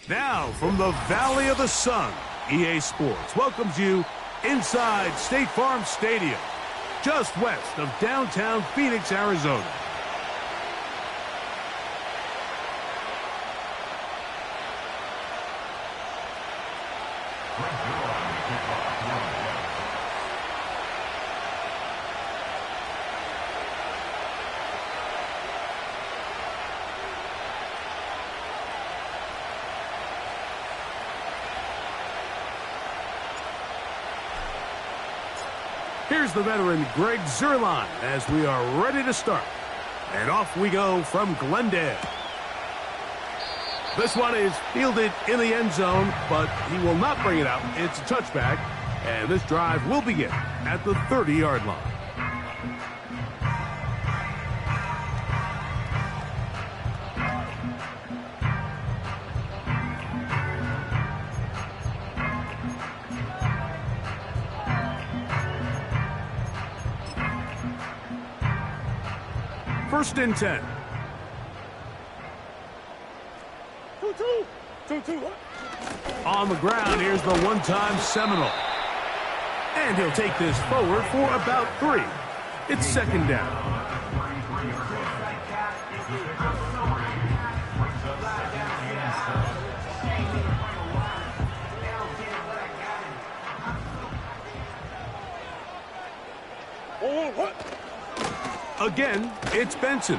Now, from the Valley of the Sun, EA Sports welcomes you inside State Farm Stadium, just west of downtown Phoenix, Arizona. Here's the veteran Greg Zuerlein as we are ready to start. And off we go from Glendale. This one is fielded in the end zone, but he will not bring it out. It's a touchback, and this drive will begin at the 30-yard line. First and 10. 2-2. On the ground, here's the one-time Seminole. And he'll take this forward for about 3. It's second down. Again, it's Benson.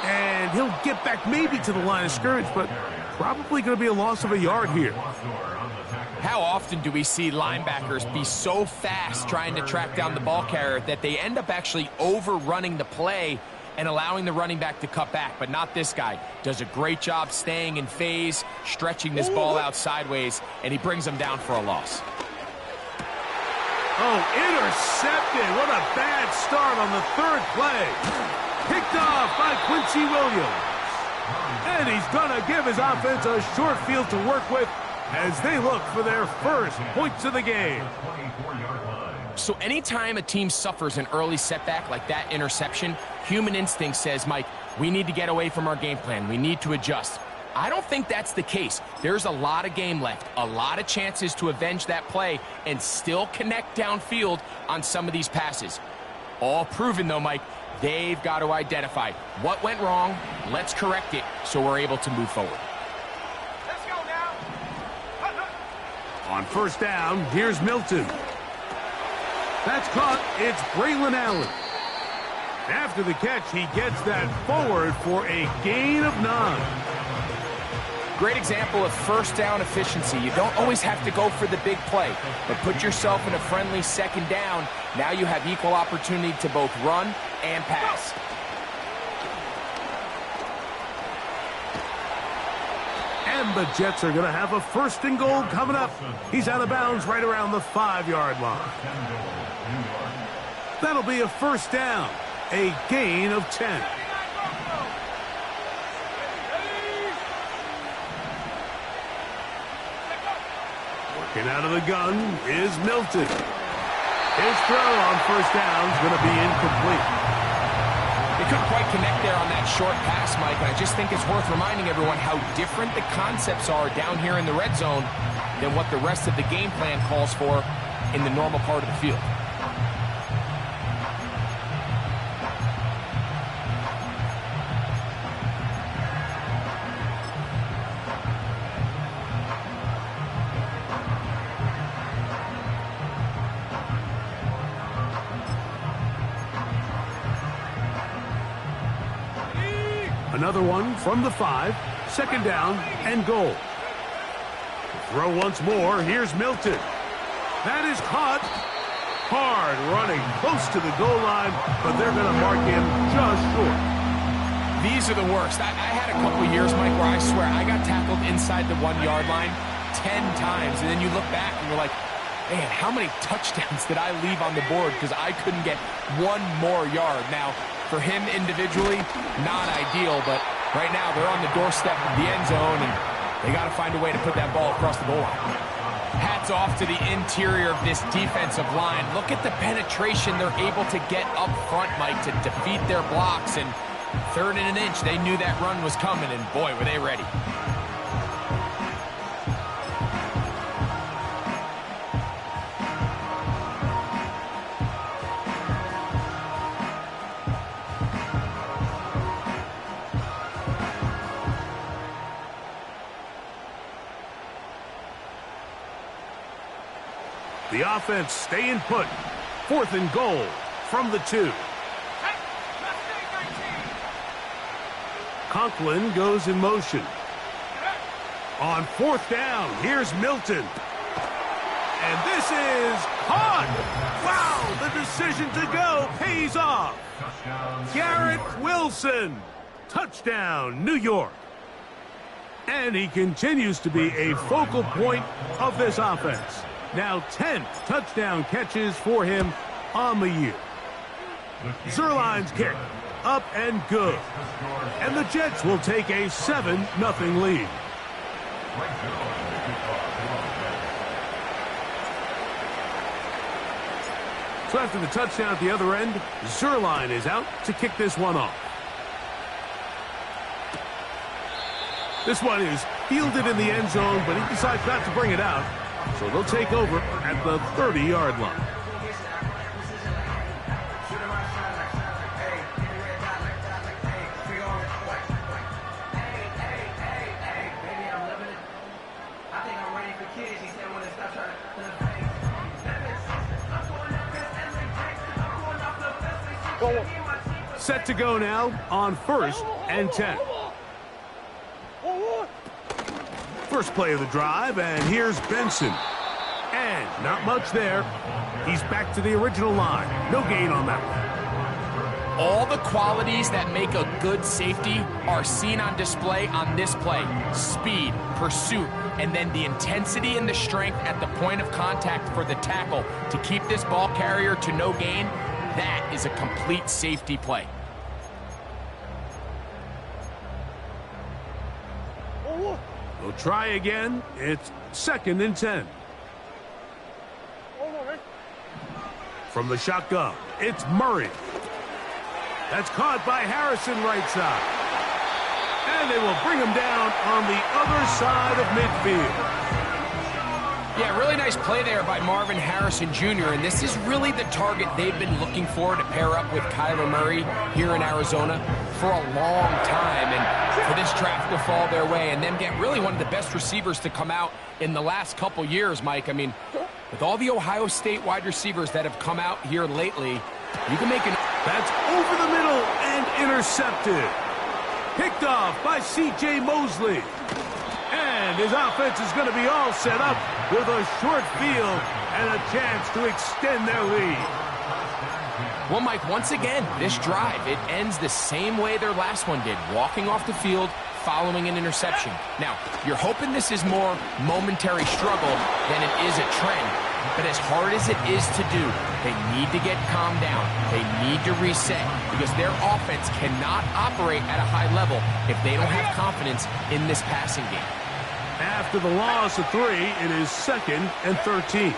And he'll get back maybe to the line of scrimmage, but probably going to be a loss of a yard here. How often do we see linebackers be so fast trying to track down the ball carrier that they end up actually overrunning the play and allowing the running back to cut back? But not this guy. Does a great job staying in phase, stretching this ball out sideways, and he brings them down for a loss. Oh, intercepted. What a bad start on the third play. Picked off by Quincy Williams. And he's going to give his offense a short field to work with as they look for their first points of the game. So anytime a team suffers an early setback like that interception, human instinct says, Mike, we need to get away from our game plan. We need to adjust. I don't think that's the case. There's a lot of game left, a lot of chances to avenge that play and still connect downfield on some of these passes. All proven, though, Mike, they've got to identify what went wrong, let's correct it so we're able to move forward. Let's go now. On first down, here's Milton. That's caught. It's Braylon Allen. After the catch, he gets that forward for a gain of 9. Great example of first down efficiency. You don't always have to go for the big play, but put yourself in a friendly second down. Now you have equal opportunity to both run and pass. And the Jets are going to have a first and goal coming up. He's out of bounds right around the 5-yard line. That'll be a first down, a gain of 10. Working out of the gun is Milton. His throw on first down is going to be incomplete. They couldn't quite connect there on that short pass, Mike, and I just think it's worth reminding everyone how different the concepts are down here in the red zone than what the rest of the game plan calls for in the normal part of the field. Another one from the 5, second down and goal. Throw once more, here's Milton. That is caught. Hard running, close to the goal line, but they're going to mark him just short. These are the worst. I had a couple of years, Mike, where I swear I got tackled inside the 1-yard line 10 times, and then you look back and you're like, man, how many touchdowns did I leave on the board because I couldn't get one more yard? Now, for him individually, not ideal, but right now they're on the doorstep of the end zone, and they got to find a way to put that ball across the goal line. Hats off to the interior of this defensive line. Look at the penetration they're able to get up front, Mike, to defeat their blocks and 3rd and an inch. They knew that run was coming, and boy, were they ready. The offense staying put. 4th and goal from the 2. Conklin goes in motion. On 4th down, here's Milton. And this is caught. Wow, the decision to go pays off. Garrett Wilson. Touchdown, New York. And he continues to be a focal point of this offense. Now 10 touchdown catches for him on the year. Zerline's kick, up and good. And the Jets will take a 7-0 lead. So after the touchdown at the other end, Zerline is out to kick this one off. This one is fielded in the end zone, but he decides not to bring it out. So they'll take over at the 30-yard line. Set to go now on 1st and 10. First play of the drive, and here's Benson. And not much there. He's back to the original line. No gain on that one. All the qualities that make a good safety are seen on display on this play. Speed, pursuit, and then the intensity and the strength at the point of contact for the tackle to keep this ball carrier to no gain. That is a complete safety play. They'll try again. It's 2nd and 10. From the shotgun, it's Murray. That's caught by Harrison right side. And they will bring him down on the other side of midfield. Yeah, really nice play there by Marvin Harrison Jr., and this is really the target they've been looking for to pair up with Kyler Murray here in Arizona for a long time, and for this draft to fall their way and them get really one of the best receivers to come out in the last couple years, Mike. I mean, with all the Ohio State wide receivers that have come out here lately, you can make an... That's over the middle and intercepted. Picked off by C.J. Mosley. And his offense is going to be all set up with a short field and a chance to extend their lead. Well, Mike, once again, this drive, it ends the same way their last one did, walking off the field, following an interception. Now, you're hoping this is more momentary struggle than it is a trend, but as hard as it is to do, they need to get calmed down. They need to reset because their offense cannot operate at a high level if they don't have confidence in this passing game. After the loss of 3, it is 2nd and 13.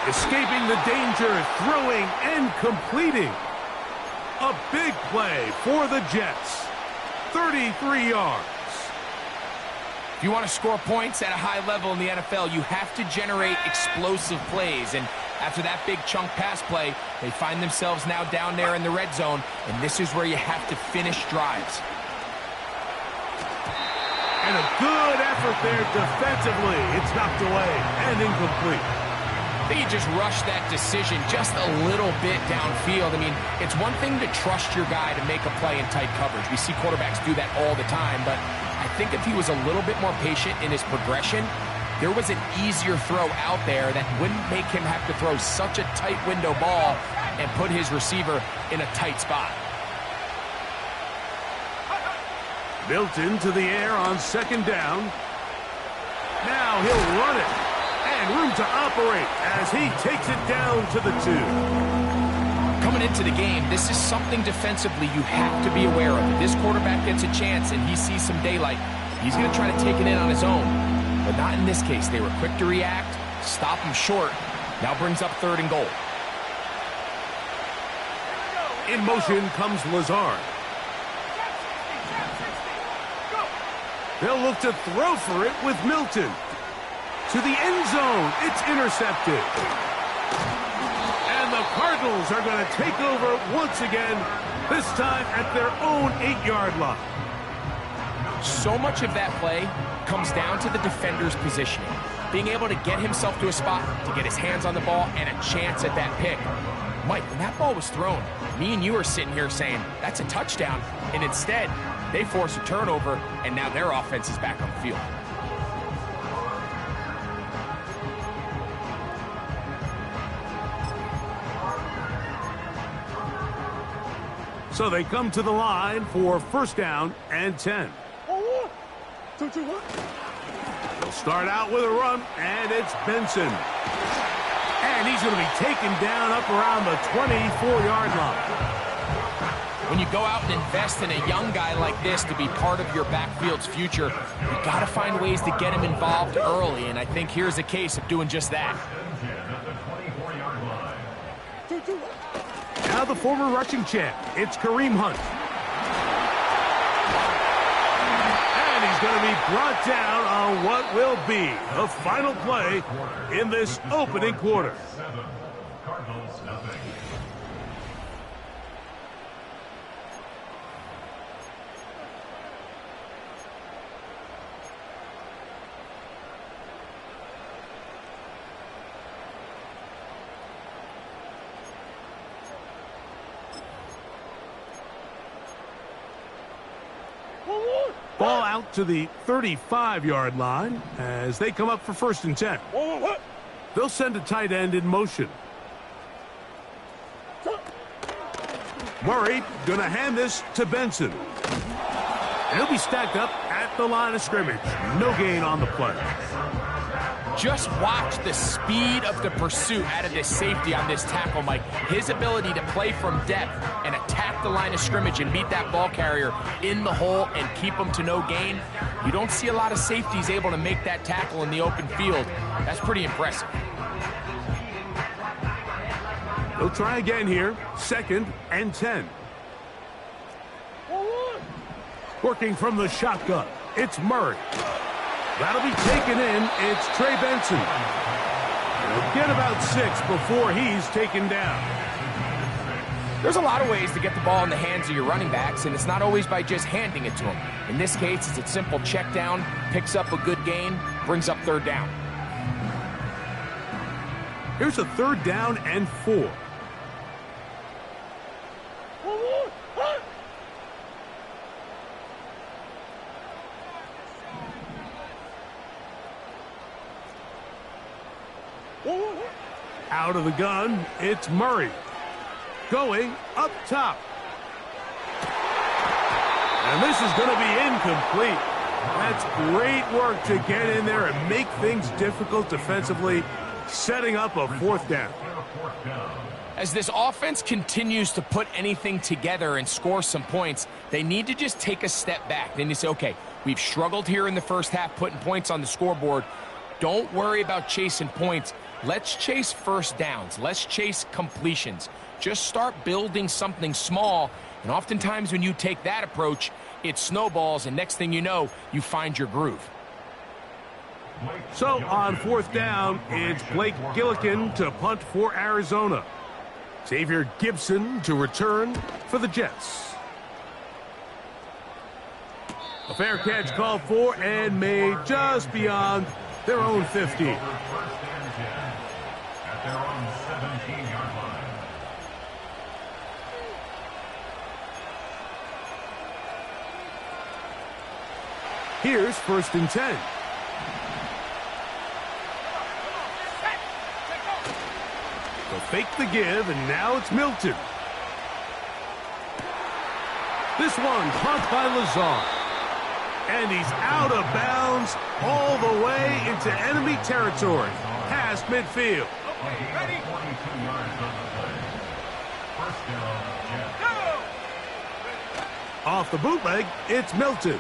Escaping the danger, throwing and completing. A big play for the Jets. 33 yards. If you want to score points at a high level in the NFL, you have to generate explosive plays. And after that big chunk pass play, they find themselves now down there in the red zone. And this is where you have to finish drives. And a good effort there defensively. It's knocked away and incomplete. I think you just rushed that decision just a little bit downfield. I mean, it's one thing to trust your guy to make a play in tight coverage. We see quarterbacks do that all the time, but I think if he was a little bit more patient in his progression, there was an easier throw out there that wouldn't make him have to throw such a tight window ball and put his receiver in a tight spot. Milton to the air on 2nd down. Now he'll run it. And room to operate as he takes it down to the 2. Coming into the game, this is something defensively you have to be aware of. If this quarterback gets a chance and he sees some daylight, he's going to try to take it in on his own. But not in this case. They were quick to react, stop him short. Now brings up 3rd and goal. In motion comes Lazard. They'll look to throw for it with Milton. To the end zone. It's intercepted. And the Cardinals are going to take over once again, this time at their own 8-yard line. So much of that play comes down to the defender's positioning. Being able to get himself to a spot, to get his hands on the ball, and a chance at that pick. Mike, when that ball was thrown, me and you are sitting here saying, that's a touchdown. And instead, they force a turnover, and now their offense is back on the field. So they come to the line for first down and 10. They'll start out with a run, and it's Benson. And he's going to be taken down up around the 24-yard line. When you go out and invest in a young guy like this to be part of your backfield's future, you got to find ways to get him involved early, and I think here's a case of doing just that. Now the former rushing champ, it's Kareem Hunt. And he's going to be brought down on what will be the final play in this opening quarter. Ball out to the 35-yard line as they come up for first and 10. They'll send a tight end in motion. Murray going to hand this to Benson. And he'll be stacked up at the line of scrimmage. No gain on the play. Just watch the speed of the pursuit out of this safety on this tackle, Mike. His ability to play from depth and attack the line of scrimmage and beat that ball carrier in the hole and keep him to no gain. You don't see a lot of safeties able to make that tackle in the open field. That's pretty impressive. They'll try again here. Second and 10. Working from the shotgun, it's Murray. That'll be taken in. It's Trey Benson. He'll get about 6 before he's taken down. There's a lot of ways to get the ball in the hands of your running backs, and it's not always by just handing it to them. In this case, it's a simple check down, picks up a good gain, brings up third down. Here's a third down and 4. Out of the gun, it's Murray. Going up top. And this is going to be incomplete. That's great work to get in there and make things difficult defensively, setting up a fourth down. As this offense continues to put anything together and score some points, they need to just take a step back. Then you say, okay, we've struggled here in the first half putting points on the scoreboard. Don't worry about chasing points. Let's chase first downs. Let's chase completions. Just start building something small, and oftentimes when you take that approach, it snowballs, and next thing you know, you find your groove. So on fourth down, it's Blake Gillikin to punt for Arizona. Xavier Gibson to return for the Jets. A fair catch called for and made just beyond their own 50. Here's first and 10. They'll fake the give, and now it's Milton. This one caught by Lazard. And he's out of bounds all the way into enemy territory, past midfield. Ready? Off the bootleg, it's Milton.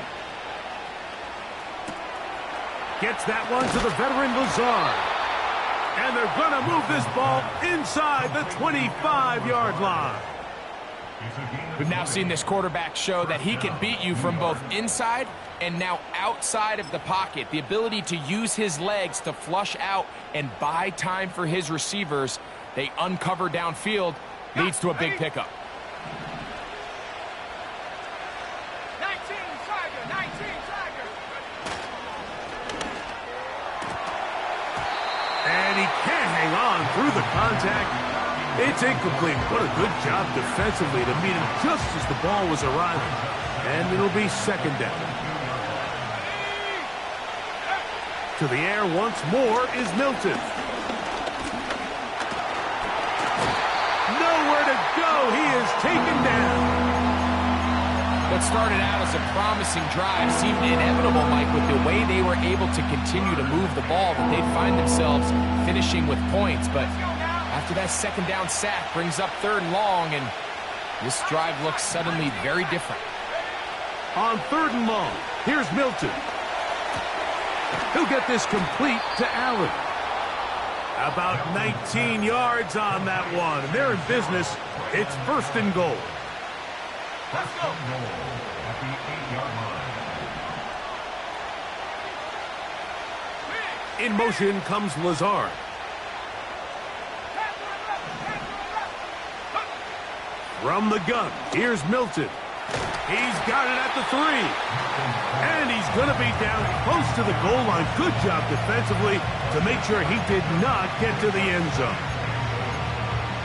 Gets that one to the veteran Lazard. And they're going to move this ball inside the 25-yard line. We've now seen this quarterback show that he can beat you from both inside and now outside of the pocket. The ability to use his legs to flush out and buy time for his receivers. They uncover downfield, leads to a big pickup. 19 Tiger, 19 Tiger. And he can't hang on through the contact. It's incomplete. What a good job defensively to meet him just as the ball was arriving. And it'll be second down. To the air once more is Milton. Nowhere to go. He is taken down. What started out as a promising drive seemed inevitable, Mike, with the way they were able to continue to move the ball, that they'd find themselves finishing with points. But after that second down sack brings up third and long, and this drive looks suddenly very different. On third and long, here's Milton. He'll get this complete to Allen. About 19 yards on that one, and they're in business. It's first and goal. Let's go. At the 8-yard line. In motion comes Lazard. From the gun, here's Milton. He's got it at the 3. And he's going to be down close to the goal line. Good job defensively to make sure he did not get to the end zone.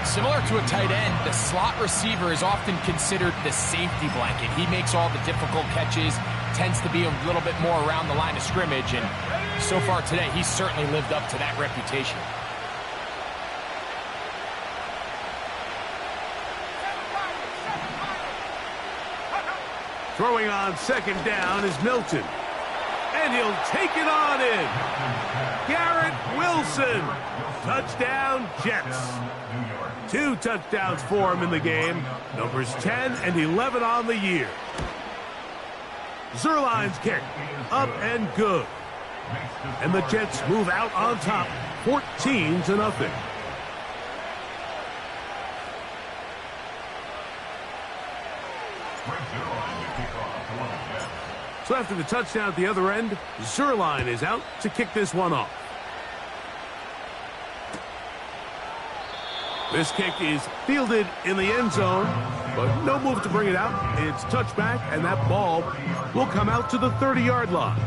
Similar to a tight end, the slot receiver is often considered the safety blanket. He makes all the difficult catches, tends to be a little bit more around the line of scrimmage, and so far today, he's certainly lived up to that reputation. Throwing on second down is Milton. And he'll take it on in. Garrett Wilson. Touchdown, Jets. 2 touchdowns for him in the game. Numbers 10 and 11 on the year. Zerline's kick. Up and good. And the Jets move out on top. 14-0. So after the touchdown at the other end, Zerline is out to kick this one off. This kick is fielded in the end zone, but no move to bring it out. It's touchback, and that ball will come out to the 30-yard line.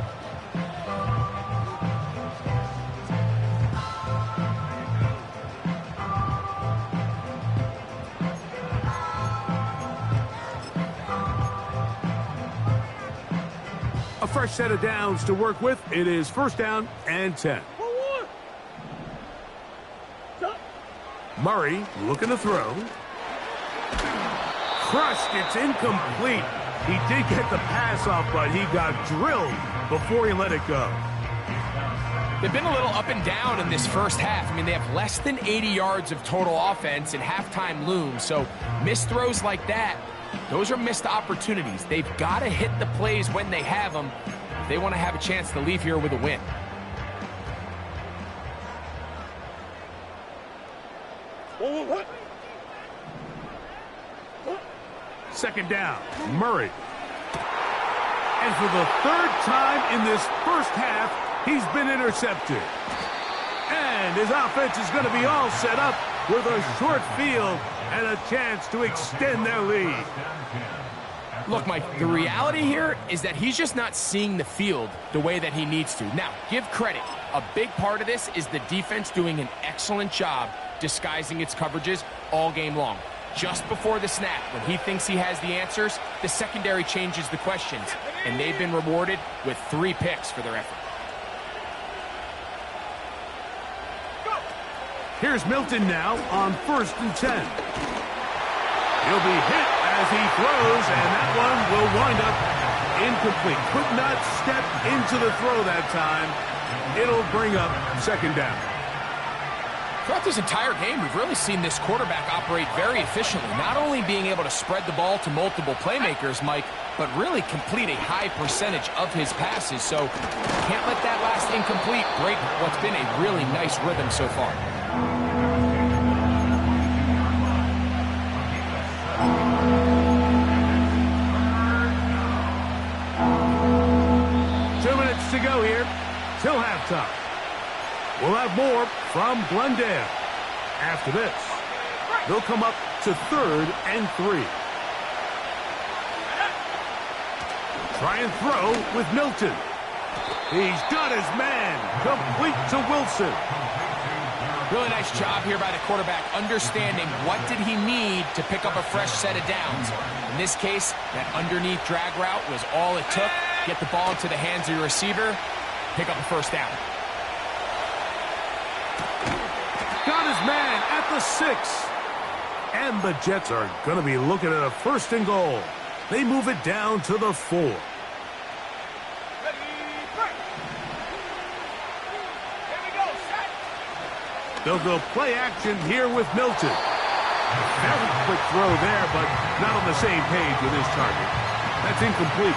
A fresh set of downs to work with. It is first down and 10. Murray looking to throw. Crushed. It's incomplete. He did get the pass off, but he got drilled before he let it go. They've been a little up and down in this first half. I mean, they have less than 80 yards of total offense, and halftime looms. So missed throws like that, those are missed opportunities. They've got to hit the plays when they have them if they want to have a chance to leave here with a win. Second down, Murray. And for the third time in this first half, he's been intercepted. And his offense is going to be all set up with a short field and a chance to extend their lead. Look, Mike, the reality here is that he's just not seeing the field the way that he needs to. Now, give credit. A big part of this is the defense doing an excellent job disguising its coverages all game long. Just before the snap, when he thinks he has the answers, the secondary changes the questions, and they've been rewarded with 3 picks for their effort. Here's Milton now on first and 10. He'll be hit as he throws, and that one will wind up incomplete. Could not step into the throw that time. It'll bring up second down. Throughout this entire game, we've really seen this quarterback operate very efficiently, not only being able to spread the ball to multiple playmakers, Mike, but really complete a high percentage of his passes. So can't let that last incomplete break what's been a really nice rhythm so far. time. We'll have more from Glendale. After this, they'll come up to 3rd and 3. Try and throw with Milton. He's got his man. Complete to Wilson. Really nice job here by the quarterback, understanding what did he need to pick up a fresh set of downs. In this case, that underneath drag route was all it took. Get the ball into the hands of your receiver, pick up a first down. Got his man at the 6. And the Jets are going to be looking at a 1st and goal. They move it down to the 4. They'll go play action here with Milton. Very quick throw there, but not on the same page with his target. That's incomplete.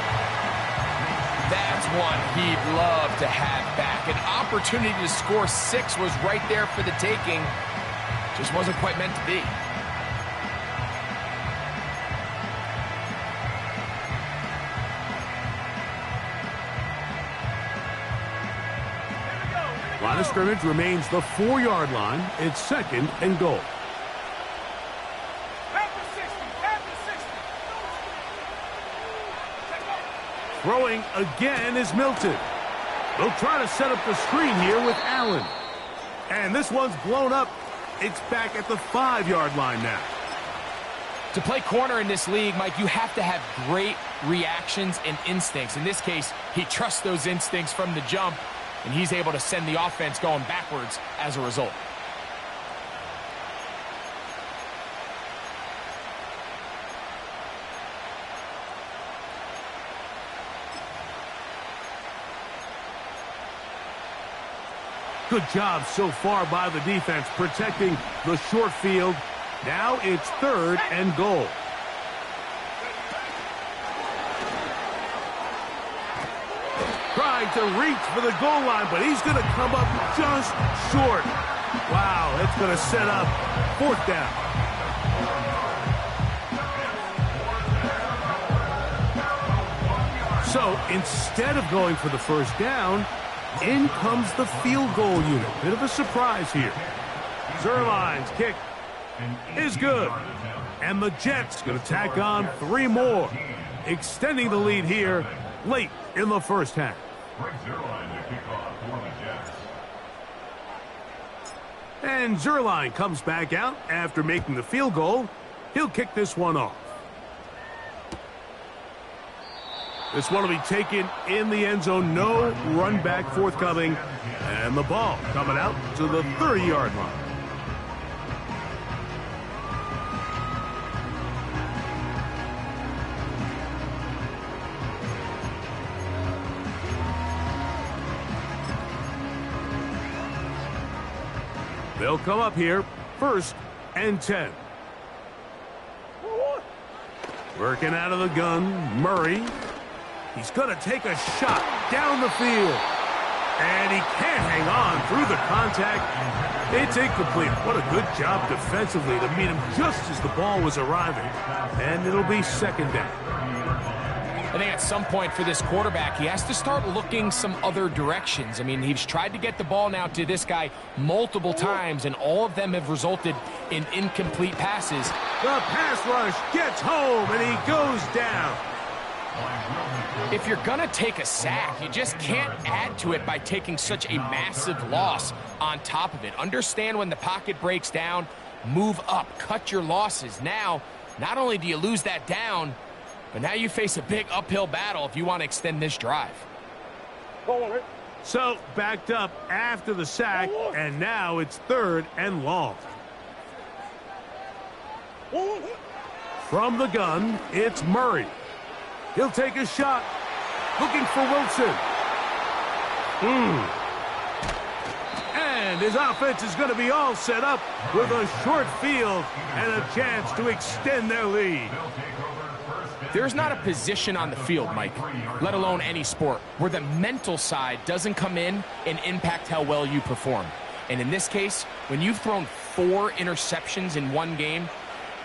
That's one he'd love to have back. An opportunity to score 6 was right there for the taking. Just wasn't quite meant to be. Line of scrimmage remains the 4-yard line. It's 2nd and goal. Throwing again is Milton. They'll try to set up the screen here with Allen. And this one's blown up. It's back at the 5-yard line now. To play corner in this league, Mike, you have to have great reactions and instincts. In this case, he trusts those instincts from the jump, and he's able to send the offense going backwards as a result. Good job so far by the defense protecting the short field. Now it's 3rd and goal. Trying to reach for the goal line, but he's going to come up just short. Wow, that's going to set up 4th down. So instead of going for the first down, in comes the field goal unit. Bit of a surprise here. Zerline's kick is good. And the Jets going to tack on 3 more, extending the lead here late in the first half. And Zerline comes back out after making the field goal. He'll kick this one off. This one will be taken in the end zone. No run back forthcoming. And the ball coming out to the 30-yard line. They'll come up here, 1st and 10. Working out of the gun, Murray. He's going to take a shot down the field. And he can't hang on through the contact. It's incomplete. What a good job defensively to meet him just as the ball was arriving. And it'll be 2nd down. I think at some point for this quarterback, he has to start looking some other directions. I mean, he's tried to get the ball now to this guy multiple times, and all of them have resulted in incomplete passes. The pass rush gets home, and he goes down. If you're going to take a sack, you just can't add to it by taking such a massive loss on top of it. Understand when the pocket breaks down, move up, cut your losses. Now, not only do you lose that down, but now you face a big uphill battle if you want to extend this drive. So, backed up after the sack, and now it's 3rd and long. From the gun, it's Murray. He'll take a shot, looking for Wilson. And his offense is going to be all set up with a short field and a chance to extend their lead. There's not a position on the field, Mike, let alone any sport, where the mental side doesn't come in and impact how well you perform. And in this case, when you've thrown 4 interceptions in one game,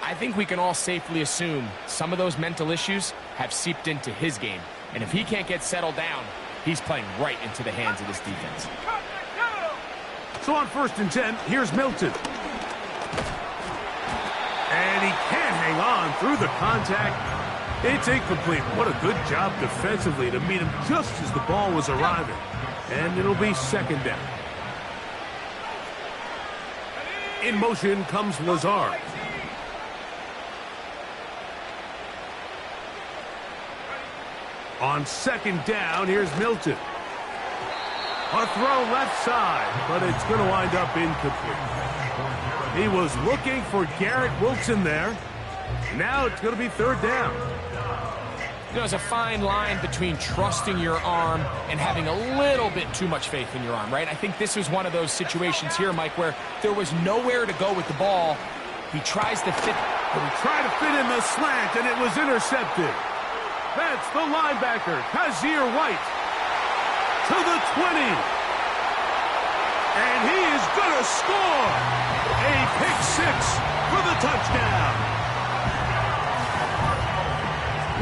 I think we can all safely assume some of those mental issues have seeped into his game. And if he can't get settled down, He's playing right into the hands of this defense. So on 1st and 10, here's Milton. And he can't hang on through the contact. It's incomplete. What a good job defensively to meet him just as the ball was arriving. And it'll be 2nd down. In motion comes Lazard. On 2nd down, here's Milton. A throw left side, but it's going to wind up incomplete. He was looking for Garrett Wilson there. Now it's going to be 3rd down. You know, there's a fine line between trusting your arm and having a little bit too much faith in your arm, right? I think this was one of those situations here, Mike, where there was nowhere to go with the ball. He tries to fit. He tried to fit in the slant, and it was intercepted. That's the linebacker, Kazir White, to the 20. And he is going to score. A pick 6 for the touchdown.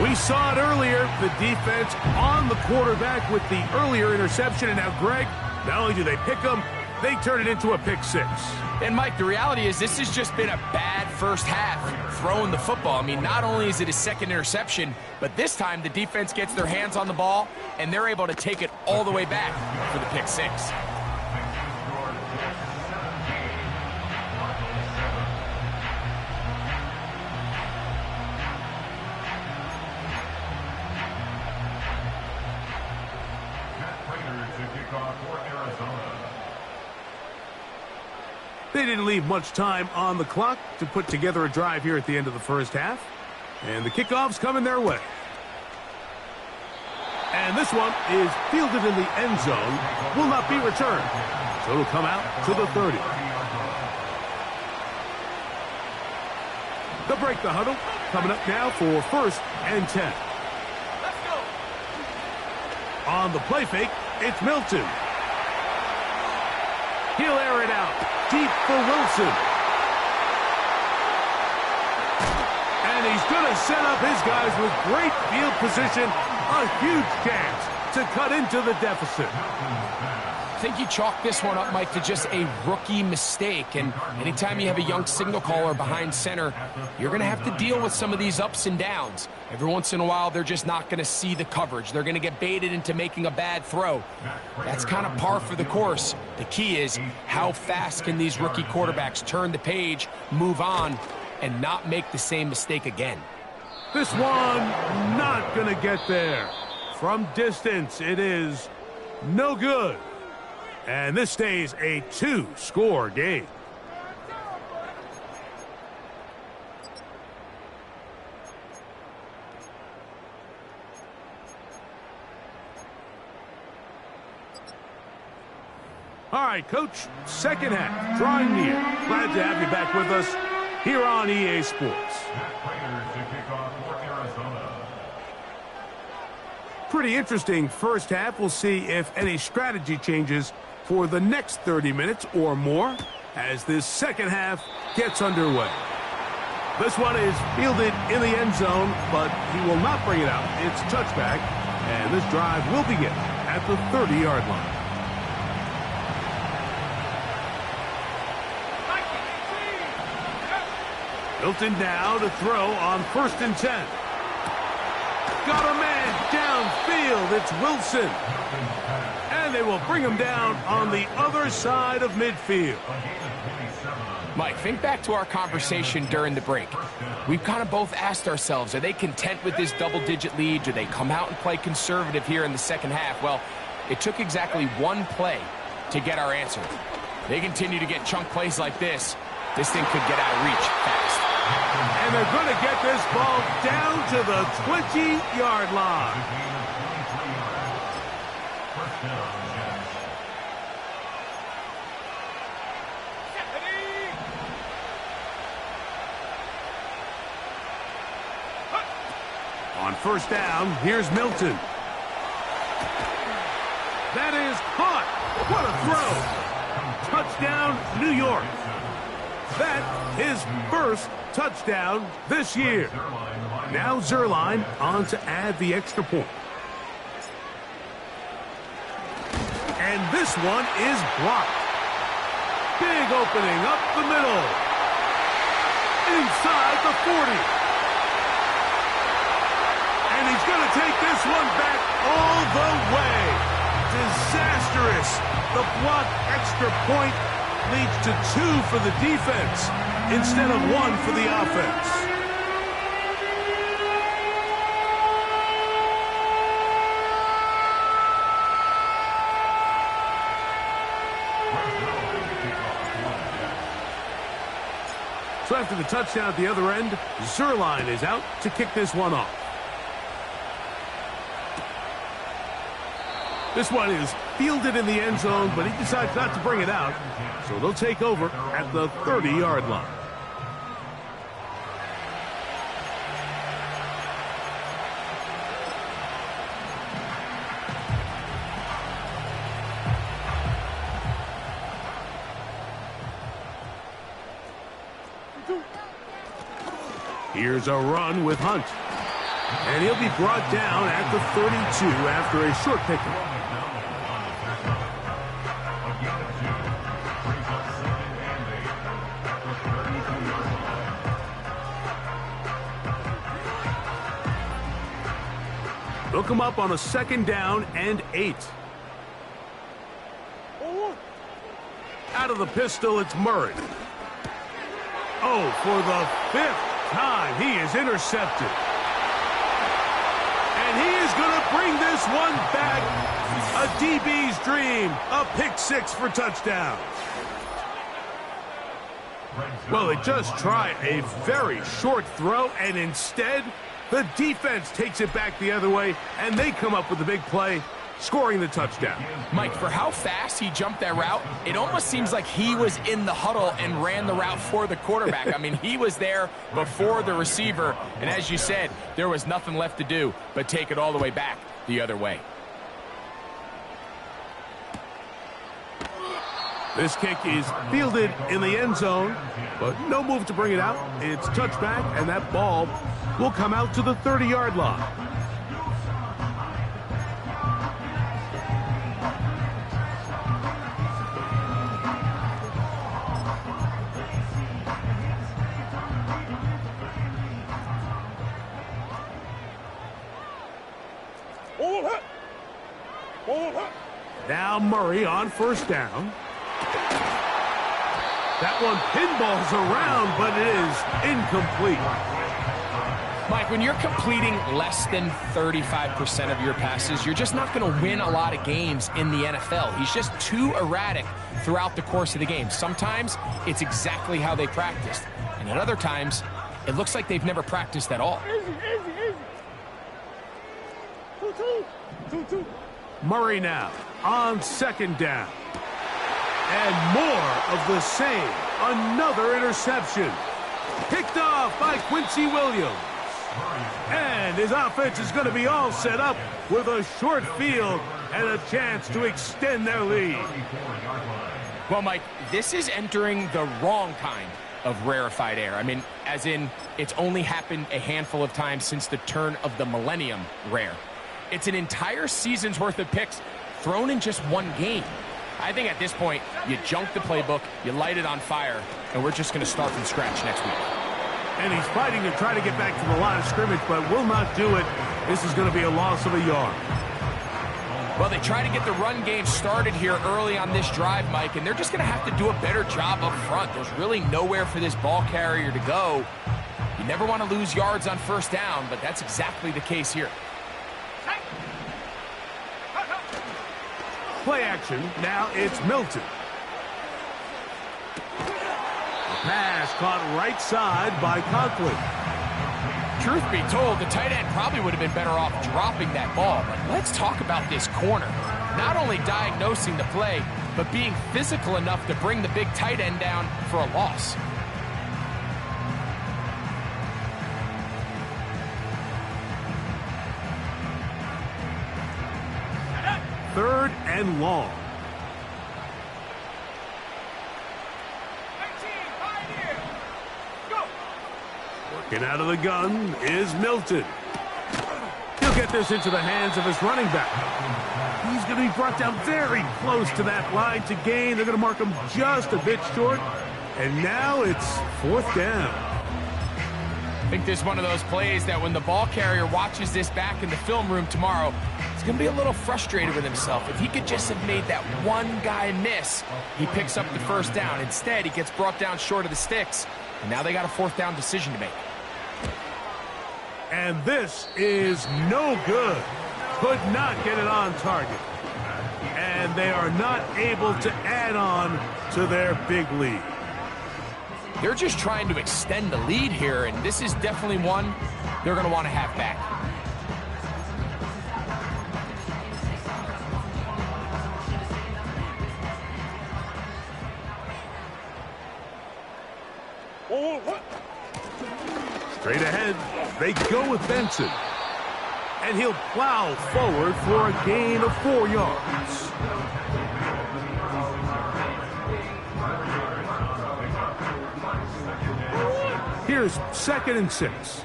We saw it earlier, the defense on the quarterback with the earlier interception. And now, Greg, not only do they pick him, they turn it into a pick 6. And, Mike, the reality is this has just been a bad first half throwing the football. I mean, not only is it his 2nd interception, but this time the defense gets their hands on the ball, and they're able to take it all the way back for the pick 6. They didn't leave much time on the clock to put together a drive here at the end of the first half. And the kickoff's coming their way. And this one is fielded in the end zone. Will not be returned. So it'll come out to the 30. They'll break the huddle. Coming up now for 1st and 10. Let's go. On the play fake, it's Milton. He'll air it out. Deep for Wilson. And he's going to set up his guys with great field position. A huge chance to cut into the deficit. I think you chalk this one up, Mike, to just a rookie mistake. And anytime you have a young signal caller behind center, you're going to have to deal with some of these ups and downs. Every once in a while, they're just not going to see the coverage. They're going to get baited into making a bad throw. That's kind of par for the course. The key is how fast can these rookie quarterbacks turn the page, move on, and not make the same mistake again. This one not going to get there. From distance, it is no good. And this stays a 2-score game. All right, Coach, 2nd half, drawing near. Glad to have you back with us here on EA Sports. Pretty interesting first half. We'll see if any strategy changes for the next 30 minutes or more as this 2nd half gets underway. This one is fielded in the end zone, but he will not bring it out. It's touchback, and this drive will begin at the 30-yard line. Milton now to throw on 1st and 10. Got a man downfield. It's Wilson. And they will bring him down on the other side of midfield. Mike, think back to our conversation during the break. We've kind of both asked ourselves, are they content with this double-digit lead? Do they come out and play conservative here in the 2nd half? Well, it took exactly one play to get our answer. They continue to get chunk plays like this. This thing could get out of reach fast. And they're going to get this ball down to the 20-yard line. On 1st down, here's Milton. That is caught. What a throw. Touchdown, New York. That his first touchdown this year. Now Zerline on to add the extra point. and this one is blocked. Big opening up the middle. Inside the 40. And he's going to take this one back all the way. Disastrous. The blocked extra point leads to 2 for the defense instead of 1 for the offense. So after the touchdown at the other end, Zerline is out to kick this one off. This one is fielded in the end zone, but he decides not to bring it out. So they'll take over at the 30-yard line. Here's a run with Hunt. And he'll be brought down at the 32 after a short pickup. They'll come up on a 2nd down and 8. Out of the pistol, it's Murray. Oh, for the 5th time, he is intercepted. And he is going to bring this one back. A DB's dream. A pick 6 for touchdown. Well, they just try a very short throw, and instead, the defense takes it back the other way, and they come up with a big play, scoring the touchdown. Mike, for how fast he jumped that route, it almost seems like he was in the huddle and ran the route for the quarterback. I mean, he was there before the receiver, and as you said, there was nothing left to do but take it all the way back the other way. This kick is fielded in the end zone, but no move to bring it out. It's touchback, and that ball will come out to the 30-yard line. Now Murray on 1st down. That one pinballs around, but it is incomplete. Mike, when you're completing less than 35% of your passes, you're just not going to win a lot of games in the NFL. He's just too erratic throughout the course of the game. Sometimes it's exactly how they practiced, and at other times, it looks like they've never practiced at all. Murray now on 2nd down. And more of the same. Another interception. Picked off by Quincy Williams. And his offense is going to be all set up with a short field and a chance to extend their lead. Well, Mike, this is entering the wrong kind of rarefied air. I mean, as in, it's only happened a handful of times since the turn of the millennium rare. It's an entire season's worth of picks thrown in just one game. I think at this point, you junk the playbook, you light it on fire, and we're just going to start from scratch next week. And he's fighting to try to get back to the line of scrimmage, but will not do it. This is going to be a loss of a yard. Well, they try to get the run game started here early on this drive, Mike, and they're just going to have to do a better job up front. There's really nowhere for this ball carrier to go. You never want to lose yards on 1st down, but that's exactly the case here. Play action. Now it's Milton. Pass caught right side by Conklin. Truth be told, the tight end probably would have been better off dropping that ball. But let's talk about this corner. Not only diagnosing the play, but being physical enough to bring the big tight end down for a loss. Third and long. 19, 5 here. Go. Working out of the gun is Milton. He'll get this into the hands of his running back. He's going to be brought down very close to that line to gain. They're going to mark him just a bit short. And now it's fourth down. I think this is one of those plays that when the ball carrier watches this back in the film room tomorrow, he's going to be a little frustrated with himself. If he could just have made that one guy miss, he picks up the first down. Instead, he gets brought down short of the sticks, and now they got a fourth down decision to make. And this is no good. Could not get it on target. And they are not able to add on to their big lead. They're just trying to extend the lead here, and this is definitely one they're going to want to have back. Straight ahead, they go with Benson. And he'll plow forward for a gain of 4 yards. Here's 2nd and 6.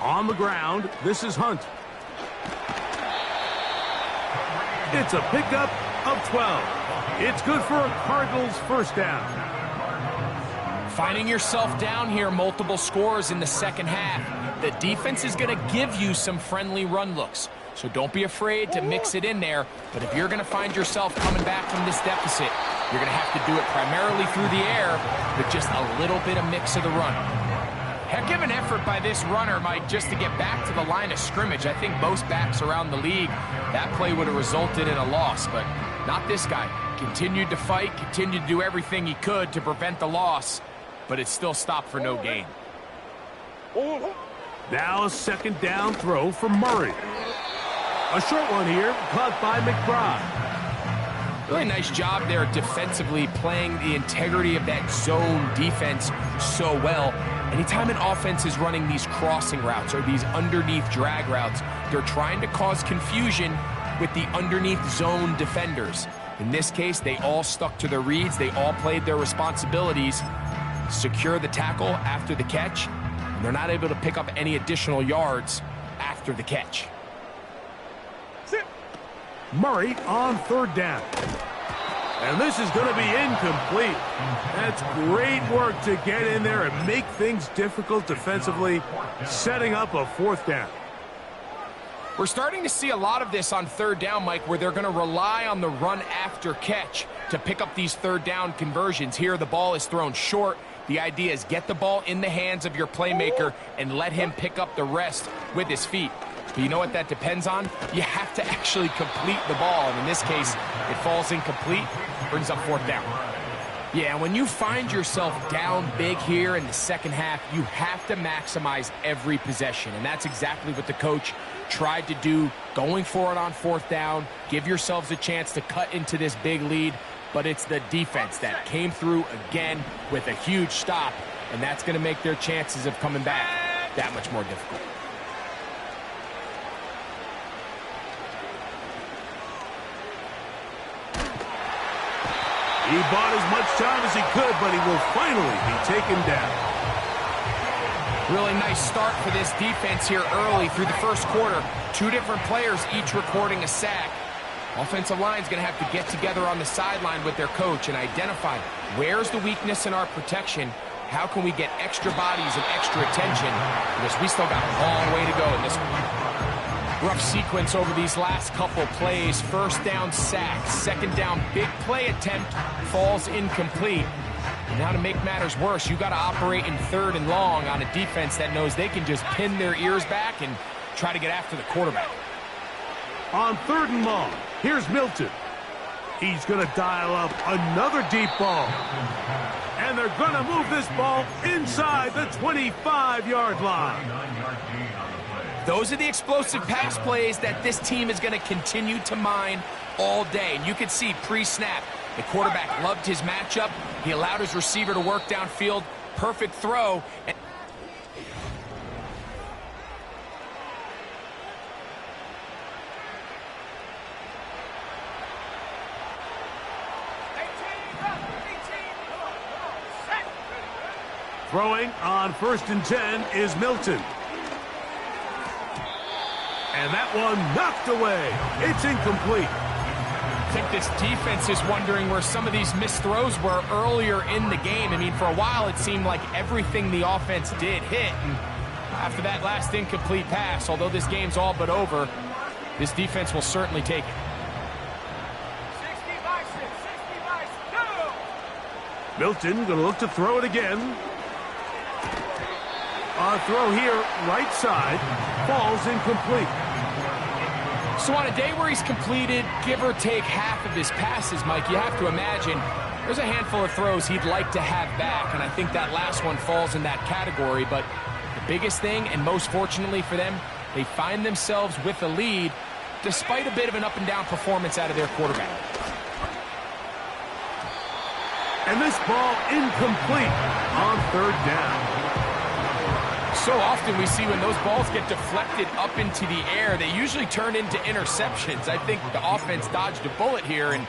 On the ground, this is Hunt. It's a pickup of 12. It's good for a Cardinals first down. Finding yourself down here, multiple scores in the second half. The defense is going to give you some friendly run looks. So don't be afraid to mix it in there. But if you're going to find yourself coming back from this deficit, you're going to have to do it primarily through the air with just a little bit of mix of the run. Heck of an effort by this runner, Mike, just to get back to the line of scrimmage. I think most backs around the league, that play would have resulted in a loss, but not this guy. Continued to fight, continued to do everything he could to prevent the loss, but it still stopped for no gain. Now a 2nd down throw for Murray. A short one here, caught by McBride. Really nice job there defensively, playing the integrity of that zone defense so well. Anytime an offense is running these crossing routes or these underneath drag routes, they're trying to cause confusion with the underneath zone defenders. In this case, they all stuck to their reads. They all played their responsibilities. Secure the tackle after the catch, and they're not able to pick up any additional yards after the catch. Murray on 3rd down. And this is going to be incomplete. That's great work to get in there and make things difficult defensively, setting up a 4th down. We're starting to see a lot of this on 3rd down, Mike, where they're going to rely on the run after catch to pick up these 3rd down conversions. Here, the ball is thrown short. The idea is get the ball in the hands of your playmaker and let him pick up the rest with his feet. But you know what that depends on? You have to actually complete the ball, and in this case, it falls incomplete, brings up 4th down. Yeah, when you find yourself down big here in the second half, you have to maximize every possession, and that's exactly what the coach tried to do, going for it on 4th down, give yourselves a chance to cut into this big lead, but it's the defense that came through again with a huge stop, and that's going to make their chances of coming back that much more difficult. He bought as much time as he could, but he will finally be taken down. Really nice start for this defense here early through the first quarter. 2 different players each recording a sack. Offensive line's going to have to get together on the sideline with their coach and identify where's the weakness in our protection. How can we get extra bodies and extra attention? Because we still got a long way to go in this one. Rough sequence over these last couple plays. 1st down sack, 2nd down big play attempt falls incomplete. And now to make matters worse, you got to operate in 3rd and long on a defense that knows they can just pin their ears back and try to get after the quarterback. On 3rd and long, here's Milton. He's going to dial up another deep ball. And they're going to move this ball inside the 25-yard line. Those are the explosive pass plays that this team is going to continue to mine all day. And you can see pre-snap, the quarterback loved his matchup. He allowed his receiver to work downfield. Perfect throw. Throwing on 1st and 10 is Milton. And that one knocked away. It's incomplete. I think this defense is wondering where some of these missed throws were earlier in the game. I mean, for a while, it seemed like everything the offense did hit. And after that last incomplete pass, although this game's all but over, this defense will certainly take it. 60 by 6, 60 by 2. Milton going to look to throw it again. A throw here, right side, falls incomplete. So on a day where he's completed, give or take half of his passes, Mike, you have to imagine there's a handful of throws he'd like to have back, and I think that last one falls in that category. But the biggest thing, and most fortunately for them, they find themselves with a lead despite a bit of an up-and-down performance out of their quarterback. And this ball incomplete on third down. So often we see when those balls get deflected up into the air, they usually turn into interceptions. I think the offense dodged a bullet here, and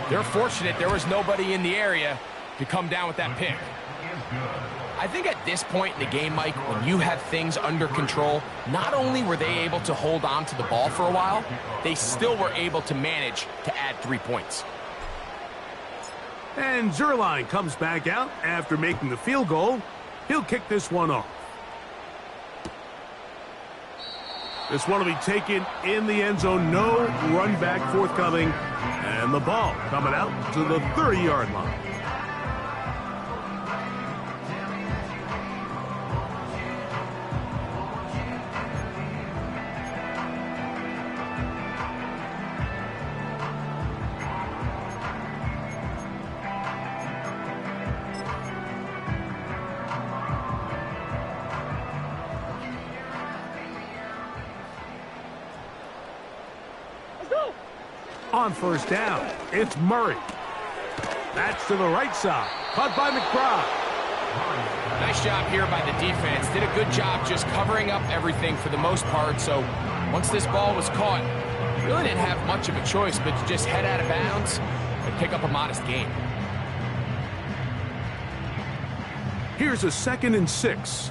they're fortunate there was nobody in the area to come down with that pick. I think at this point in the game, Mike, when you have things under control, not only were they able to hold on to the ball for a while, they still were able to manage to add 3 points. And Zerline comes back out after making the field goal. He'll kick this one off. This one will be taken in the end zone. No run back forthcoming. And the ball coming out to the 30-yard line. On first down, it's Murray. That's to the right side. Caught by McBride. Nice job here by the defense. Did a good job just covering up everything for the most part. So once this ball was caught, really didn't have much of a choice but to just head out of bounds and pick up a modest gain. Here's a 2nd and 6.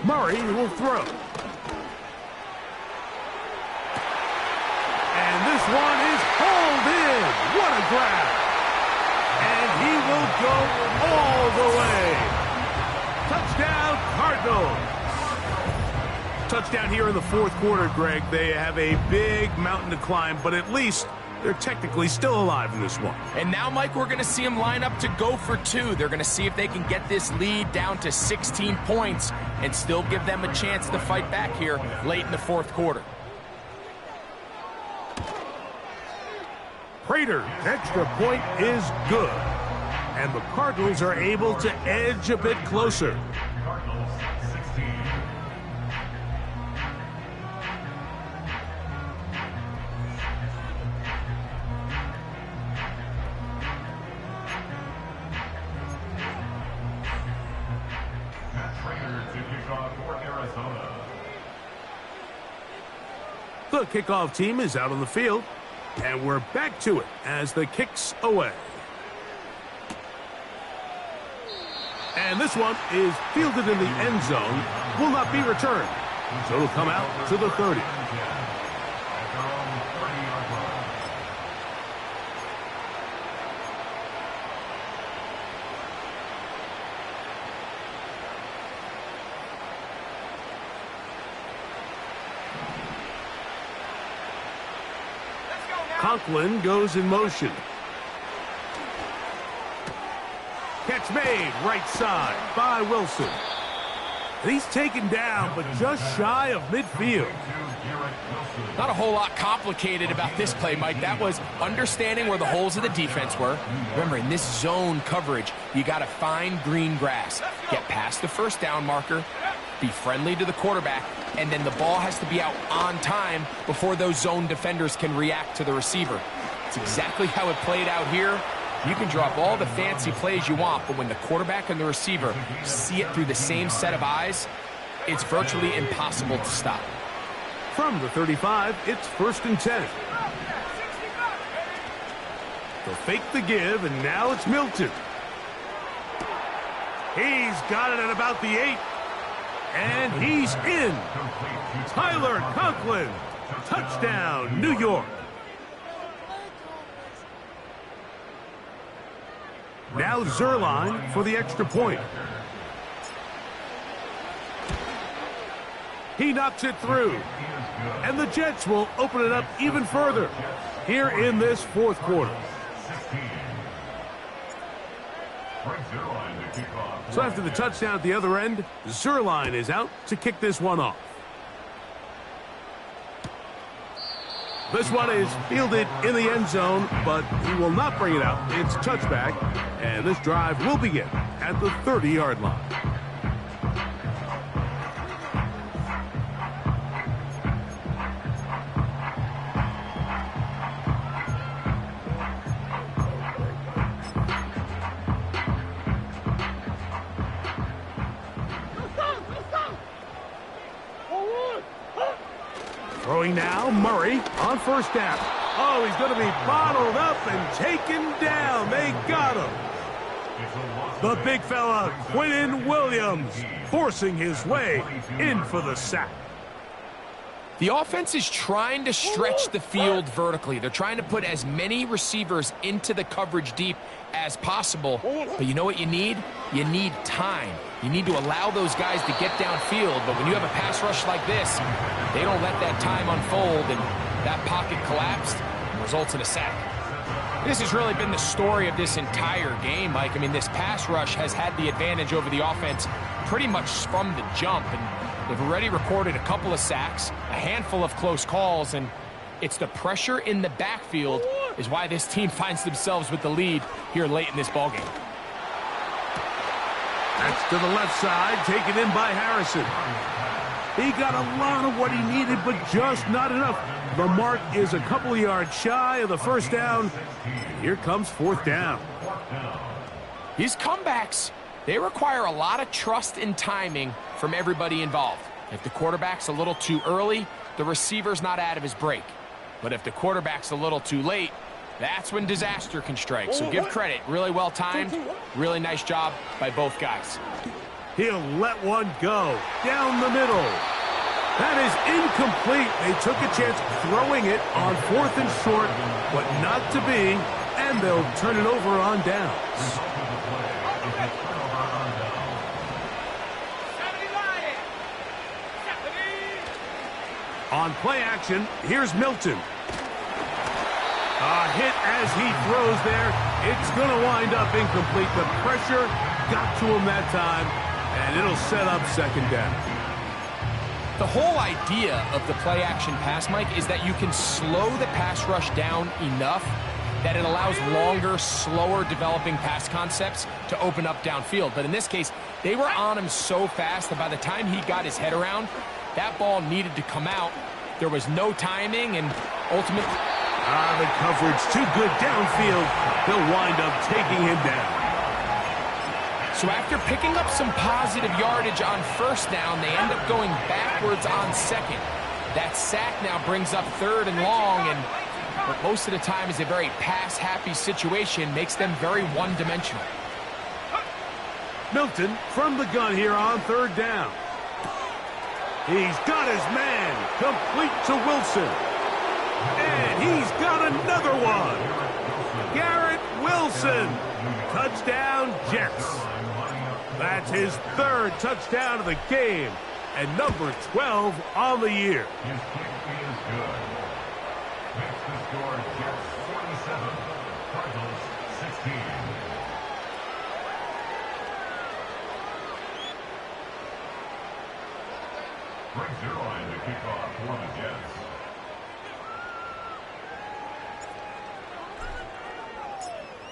Murray will throw. And this one is hauled in. What a grab. And he will go all the way. Touchdown, Cardinals. Touchdown here in the fourth quarter, Greg. They have a big mountain to climb, but at least they're technically still alive in this one. And now, Mike, we're going to see them line up to go for 2. They're going to see if they can get this lead down to 16 points and still give them a chance to fight back here late in the fourth quarter. Prater's extra point is good. And the Cardinals are able to edge a bit closer. Cardinals 16. Matt Prater to kick off for Arizona. The kickoff team is out on the field. And we're back to it as the kick's away. And this one is fielded in the end zone. Will not be returned. So it'll come out to the 30. Conklin goes in motion. Catch made, right side by Wilson. And he's taken down, but just shy of midfield. Not a whole lot complicated about this play, Mike. That was understanding where the holes of the defense were. Remember, in this zone coverage, you got to find green grass. Get past the first down marker, be friendly to the quarterback, and then the ball has to be out on time before those zone defenders can react to the receiver. It's exactly how it played out here. You can drop all the fancy plays you want, but when the quarterback and the receiver see it through the same set of eyes, it's virtually impossible to stop. From the 35, it's 1st and 10. They'll fake the give, and now it's Milton. He's got it at about the 8. And he's in. Tyler Conklin. Touchdown, New York. Now Zerline for the extra point. He knocks it through. And the Jets will open it up even further here in this fourth quarter. So after the touchdown at the other end, Zerline is out to kick this one off. This one is fielded in the end zone, but he will not bring it out. It's touchback, and this drive will begin at the 30-yard line. Throwing now, Murray on first down. Oh, he's going to be bottled up and taken down. They got him. The big fella, Quinnen Williams, forcing his way in for the sack. The offense is trying to stretch the field vertically. They're trying to put as many receivers into the coverage deep as possible. But you know what you need? You need time. You need to allow those guys to get downfield. But when you have a pass rush like this, they don't let that time unfold, and that pocket collapsed and results in a sack. This has really been the story of this entire game, Mike. I mean, this pass rush has had the advantage over the offense pretty much from the jump, and they've already recorded a couple of sacks, a handful of close calls, and it's the pressure in the backfield is why this team finds themselves with the lead here late in this ballgame. That's to the left side, taken in by Harrison. He got a lot of what he needed, but just not enough. The mark is a couple of yards shy of the first down. Here comes fourth down. These comebacks, they require a lot of trust and timing from everybody involved. If the quarterback's a little too early, the receiver's not out of his break. But if the quarterback's a little too late, that's when disaster can strike. So give credit. Really well timed. Really nice job by both guys. He'll let one go down the middle. That is incomplete. They took a chance throwing it on fourth and short, but not to be, and they'll turn it over on downs. On play action, here's Milton. A hit as he throws there. It's going to wind up incomplete. The pressure got to him that time, and it'll set up second down. The whole idea of the play action pass, Mike, is that you can slow the pass rush down enough that it allows longer, slower developing pass concepts to open up downfield. But in this case, they were on him so fast that by the time he got his head around, that ball needed to come out. There was no timing, and ultimately... the coverage too good downfield. They'll wind up taking him down. So after picking up some positive yardage on first down, they end up going backwards on second. That sack now brings up third and long, and what most of the time is a very pass-happy situation, makes them very one-dimensional. Milton from the gun here on third down. He's got his man, complete to Wilson. And he's got another one. Garrett Wilson. Touchdown, Jets. That's his third touchdown of the game, and number 12 on the year. His kick is good. Makes the score Jets 47, Cardinals 16. Brings their line to kick off for the Jets.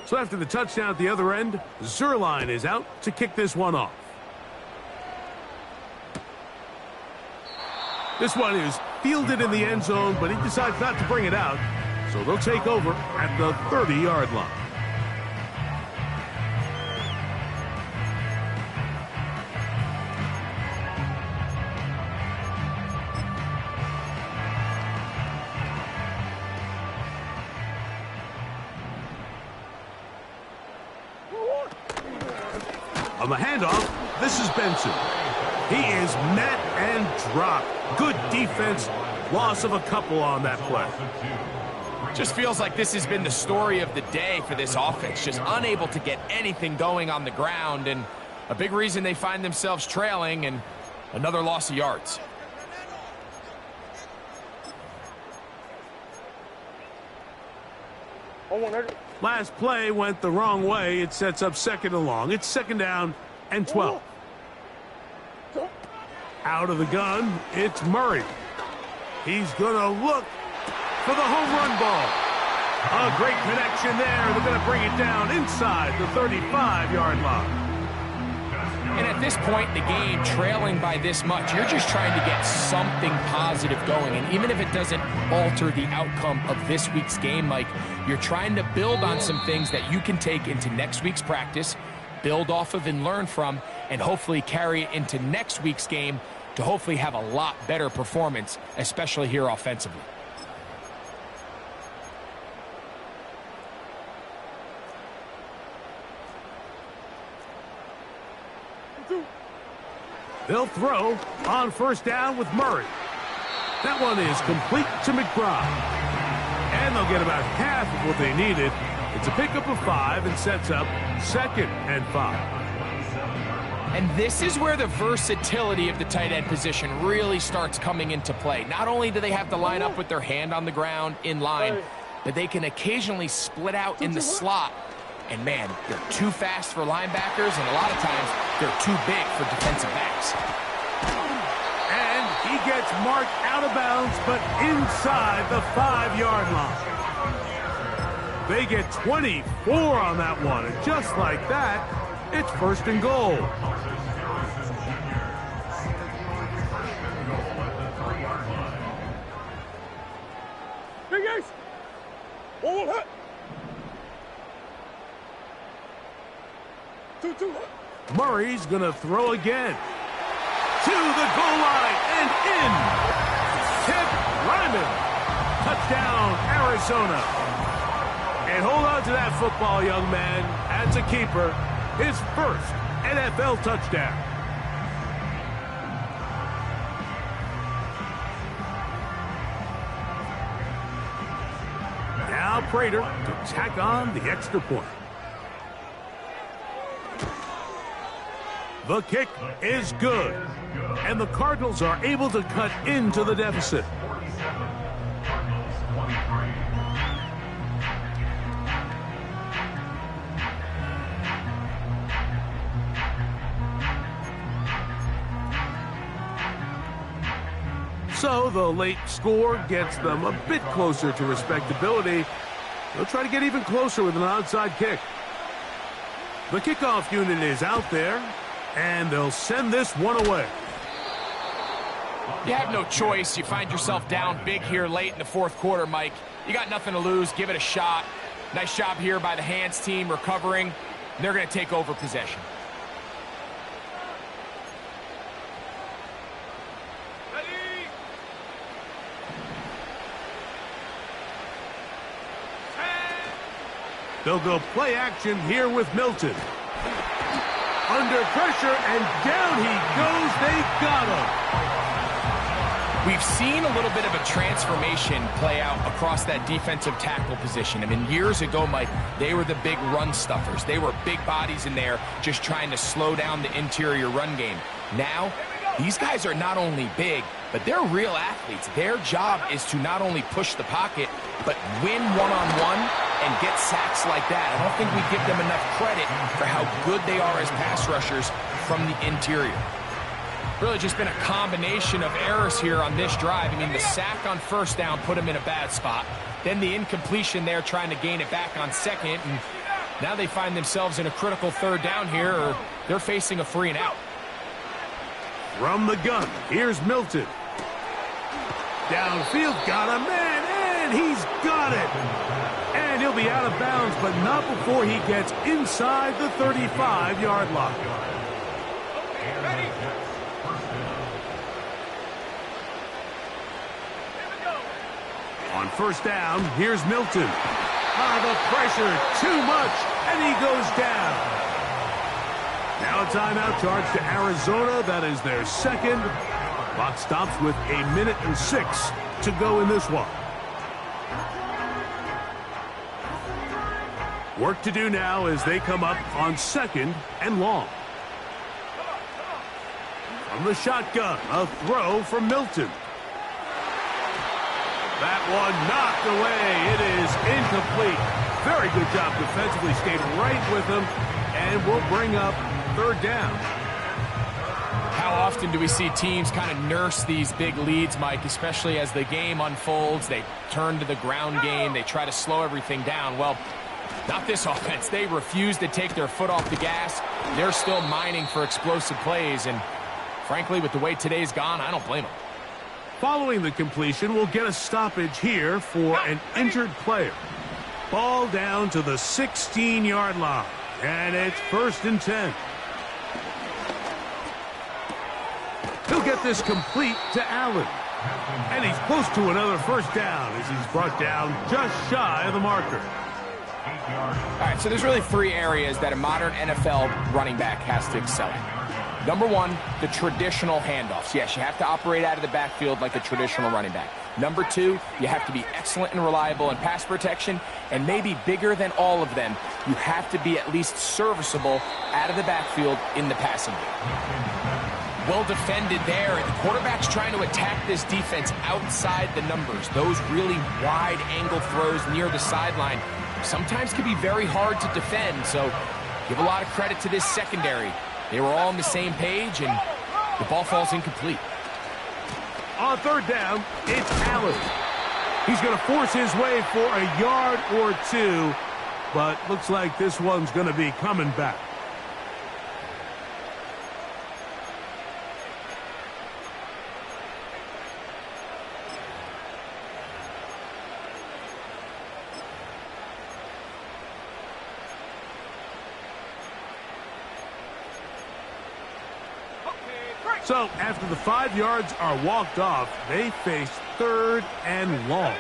So after the touchdown at the other end, Zerline is out to kick this one off. This one is fielded in the end zone, but he decides not to bring it out. So they'll take over at the 30-yard line. On the handoff, this is Benson. He is met and dropped. Good defense. Loss of a couple on that play. Just feels like this has been the story of the day for this offense. Just unable to get anything going on the ground, and a big reason they find themselves trailing, and another loss of yards. Last play went the wrong way. It sets up second and long. It's second down and 12. Out of the gun, it's Murray. He's going to look for the home run ball. A great connection there. They're going to bring it down inside the 35-yard line. And at this point in the game, trailing by this much, you're just trying to get something positive going. And even if it doesn't alter the outcome of this week's game, Mike, you're trying to build on some things that you can take into next week's practice, build off of and learn from, and hopefully carry it into next week's game to hopefully have a lot better performance, especially here offensively. They'll throw on first down with Murray. That one is complete to McBride. And they'll get about half of what they needed. It's a pickup of 5 and sets up second and 5. And this is where the versatility of the tight end position really starts coming into play. Not only do they have to line up with their hand on the ground in line, but they can occasionally split out in the slot. And man, they're too fast for linebackers, and a lot of times they're too big for defensive backs. And he gets marked out of bounds, but inside the 5-yard line. They get 24 on that one, and just like that, it's first and goal. Hey guys! One hit! 2-2. Murray's going to throw again. To the goal line and in. Tip Ryman. Touchdown, Arizona. And hold on to that football, young man. That's a keeper. His first NFL touchdown. Now Prater to tack on the extra point. The kick is good, and the Cardinals are able to cut into the deficit. So the late score gets them a bit closer to respectability. They'll try to get even closer with an onside kick. The kickoff unit is out there, and they'll send this one away. You have no choice. You find yourself down big here late in the fourth quarter, Mike. You got nothing to lose. Give it a shot. Nice job here by the hands team recovering. They're going to take over possession. They'll go play action here with Milton. Under pressure, and down he goes. They got him. We've seen a little bit of a transformation play out across that defensive tackle position. I mean, years ago, Mike, they were the big run stuffers. They were big bodies in there just trying to slow down the interior run game. Now, these guys are not only big, but they're real athletes. Their job is to not only push the pocket, but win one-on-one and get sacks like that. I don't think we give them enough credit for how good they are as pass rushers from the interior. Really just been a combination of errors here on this drive. I mean, the sack on first down put them in a bad spot. Then the incompletion there trying to gain it back on second. And now they find themselves in a critical third down here, or they're facing a free and out. From the gun, here's Milton. Downfield, got a man, and he's got it. And he'll be out of bounds, but not before he gets inside the 35-yard line. Ready? On first down, here's Milton. The pressure, too much, and he goes down. Now a timeout charge to Arizona. That is their second. Clock stops with 1:06 to go in this one. Work to do now as they come up on 2nd and long. From the shotgun, a throw from Milton. That one knocked away. It is incomplete. Very good job defensively. Stayed right with him and will bring up 3rd down. How often do we see teams kind of nurse these big leads, Mike, especially as the game unfolds? They turn to the ground game. They try to slow everything down. Well, not this offense. They refuse to take their foot off the gas. They're still mining for explosive plays, and frankly, with the way today's gone, I don't blame them. Following the completion, we'll get a stoppage here for an injured player. Ball down to the 16-yard line, and it's 1st and 10. He'll get this complete to Allen. And he's close to another 1st down as he's brought down just shy of the marker. All right, so there's really 3 areas that a modern NFL running back has to excel in. Number 1, the traditional handoffs. Yes, you have to operate out of the backfield like a traditional running back. Number 2, you have to be excellent and reliable in pass protection, and maybe bigger than all of them, you have to be at least serviceable out of the backfield in the passing game. Well defended there, and the quarterback's trying to attack this defense outside the numbers. Those really wide angle throws near the sideline sometimes can be very hard to defend, so give a lot of credit to this secondary. They were all on the same page, and the ball falls incomplete. On 3rd down, it's Allen. He's going to force his way for a yard or 2, but looks like this one's going to be coming back. So after the 5 yards are walked off, they face 3rd and long.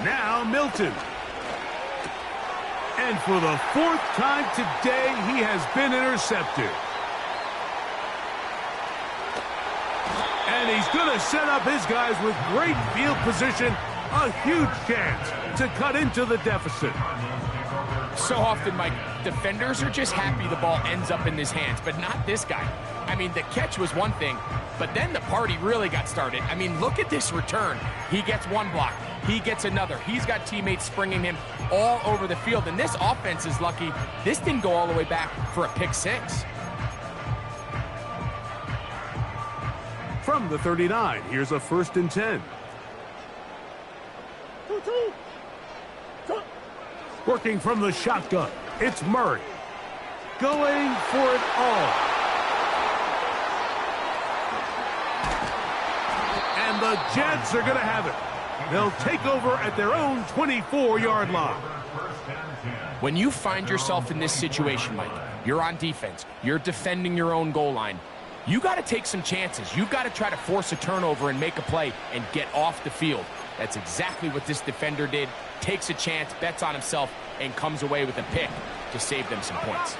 Now Milton. And for the 4th time today, he has been intercepted. And he's going to set up his guys with great field position. A huge chance to cut into the deficit. So often, Mike, defenders are just happy the ball ends up in his hands, but not this guy. I mean, the catch was one thing, but then the party really got started. I mean, look at this return. He gets one block. He gets another. He's got teammates springing him all over the field, and this offense is lucky this didn't go all the way back for a pick 6. From the 39, here's a 1st and 10. Working from the shotgun, it's Murray. Going for it all. And the Jets are going to have it. They'll take over at their own 24-yard line. When you find yourself in this situation, Mike, you're on defense, you're defending your own goal line, you got to take some chances. You've got to try to force a turnover and make a play and get off the field. That's exactly what this defender did. Takes a chance, bets on himself, and comes away with a pick to save them some points.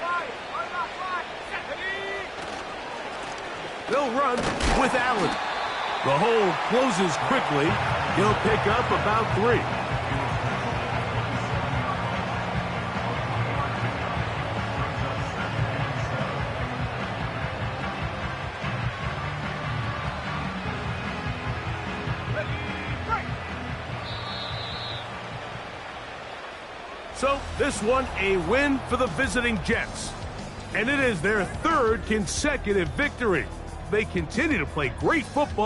They'll run with Allen. The hole closes quickly. He'll pick up about 3. So this one a win for the visiting Jets. And it is their 3rd consecutive victory. They continue to play great football.